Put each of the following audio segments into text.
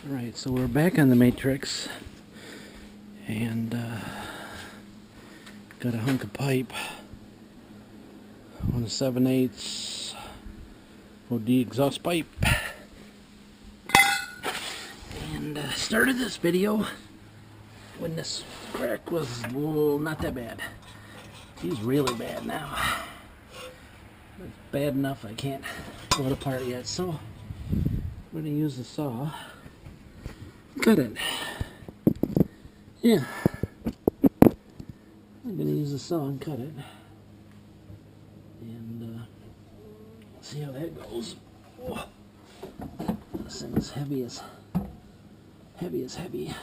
Alright, so we're back on the matrix, and got a hunk of pipe on a 7/8 OD exhaust pipe, and started this video when this crack was, well, not that bad. He's really bad now. It's bad enough I can't pull it apart yet, so I'm going to use the saw. Cut it. Yeah. I'm going to use the saw and cut it. And see how that goes. Oh. This thing is heavy as heavy.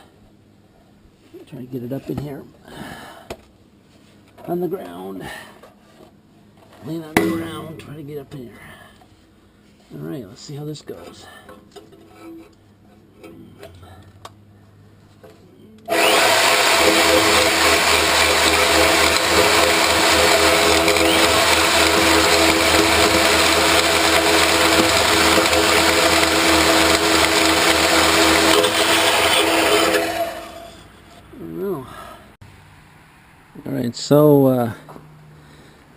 Try to get it up in here. On the ground. Laying on the ground. Try to get up in here. Alright, let's see how this goes. Alright, so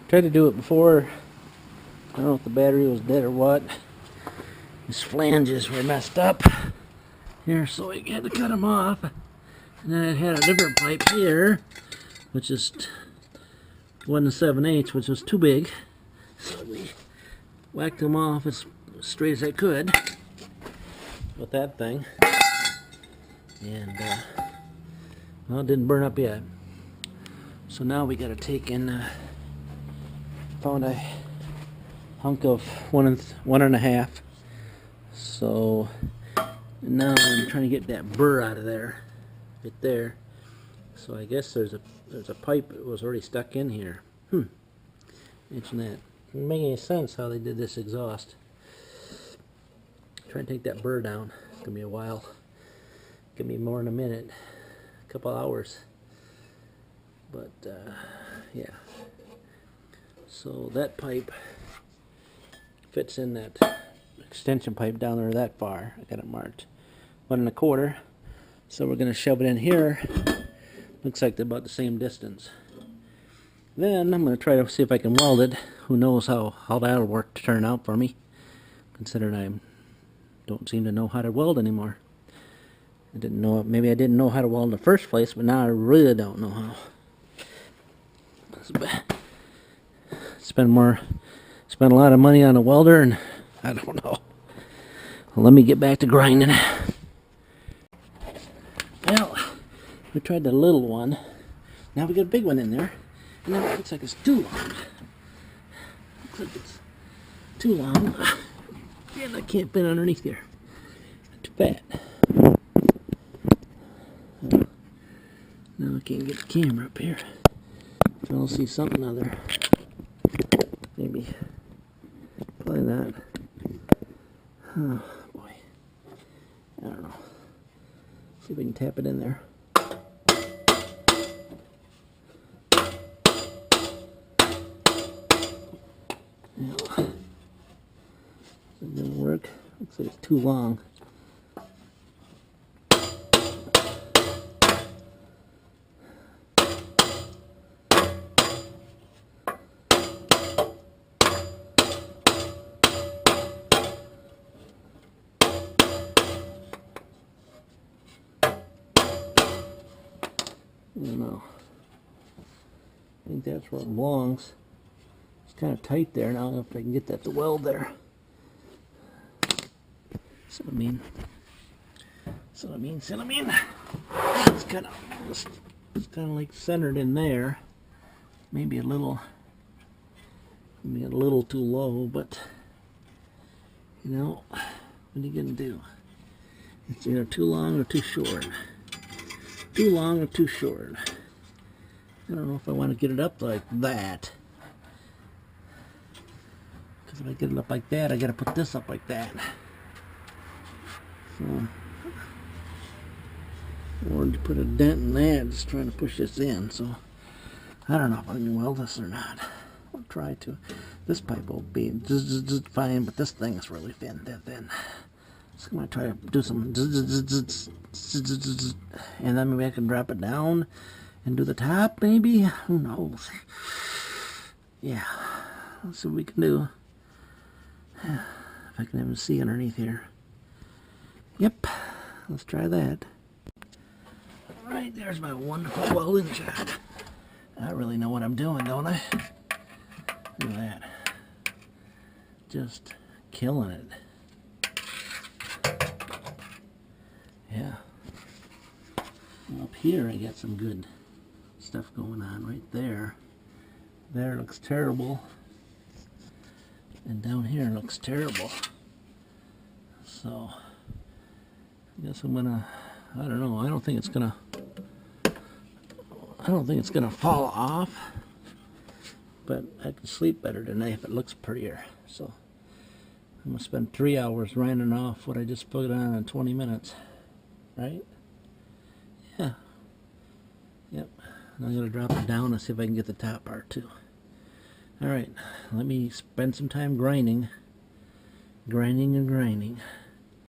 tried to do it before. I don't know if the battery was dead or what. These flanges were messed up here, so I had to cut them off. And then I had a different pipe here, which is 1 7/8, which was too big. So we whacked them off as straight as I could with that thing. And well, it didn't burn up yet. So now we got to take in. Found a hunk of 1.5. So now I'm trying to get that burr out of there, right there. So I guess there's a pipe that was already stuck in here. Mention that. Doesn't make any sense how they did this exhaust. Try and take that burr down. It's gonna be a while. Give me more than a minute, a couple hours. But yeah. So that pipe fits in that extension pipe down there that far. I got it marked 1.25. So we're going to shove it in here. Looks like they're about the same distance. Then I'm going to try to see if I can weld it. Who knows how that'll work to turn out for me, considering I don't seem to know how to weld anymore. I didn't know, maybe I didn't know how to weld in the first place, but now I really don't know how. Spend a lot of money on a welder, and I don't know. Well, let me get back to grinding. Well, we tried the little one. Now we got a big one in there, and now it looks like it's too long. Looks like it's too long, and I can't fit underneath here. Too fat. Now I can't get the camera up here. I'll see something other. Maybe. Probably that. Oh boy. I don't know. See if we can tap it in there. No. It didn't work. Looks like it's too long. I don't know. I think that's where it belongs. It's kind of tight there. Now I don't know if I can get that to weld there. So I mean. It's kind of like centered in there. Maybe a little too low, but you know, what are you gonna do? It's either too long or too short. Too long or too short. I don't know if I want to get it up like that. Because if I get it up like that, I got to put this up like that. So, or to put a dent in that, just trying to push this in. So, I don't know if I can weld this or not. I'll try to. This pipe will be just fine, but this thing is really thin. Just gonna try to do some and then maybe I can drop it down and do the top, maybe? Who knows? Yeah, let's see what we can do. If I can even see underneath here. Yep, let's try that. Alright, there's my wonderful welding job. I really know what I'm doing, don't I? Look at that. Just killing it. Yeah. Up here I got some good stuff going on right there. There looks terrible. And down here looks terrible. So I guess I'm gonna, I don't know, I don't think it's gonna fall off. But I can sleep better tonight if it looks prettier. So I'm gonna spend 3 hours grinding off what I just put on in 20 minutes. Right? Yeah. Yep. And I'm gonna drop it down and see if I can get the top part too. Alright, let me spend some time grinding and grinding.